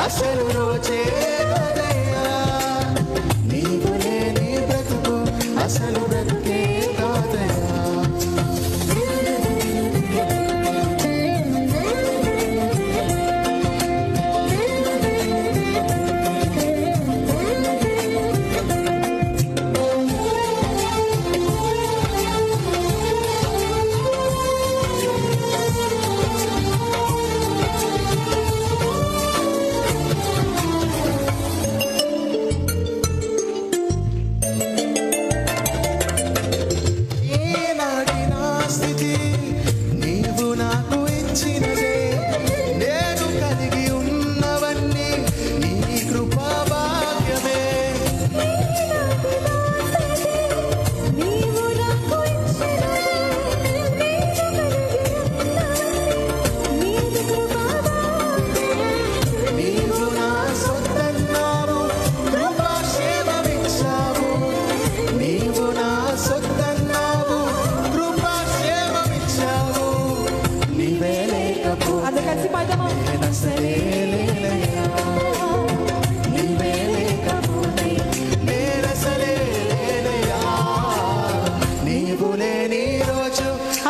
అసలు రోజే కాదయ్యా, నీవు లేని బ్రతుకు అసలు బ్రతుకే కాదయ్యా.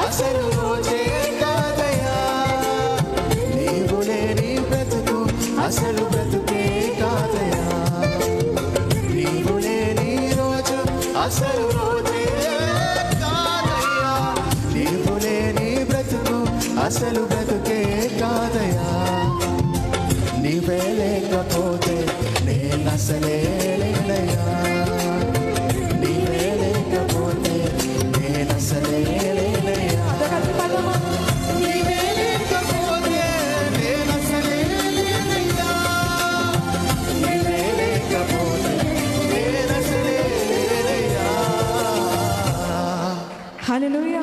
అసలు రోజే కాదయ్యా, నీవు లేని బ్రతుకు అసలు బ్రతుకే కాదయ్యా. నీవు లేని రోజు అసలు రోజే కాదయ్యా, నీవు లేని బ్రతుకు అసలు బ్రతుకే కాదయ్యా. నీవే లేకపోతే నేనసలే లేనయ్యా, నీవే లేకపోతే నేనసలే హల్లెలూయా.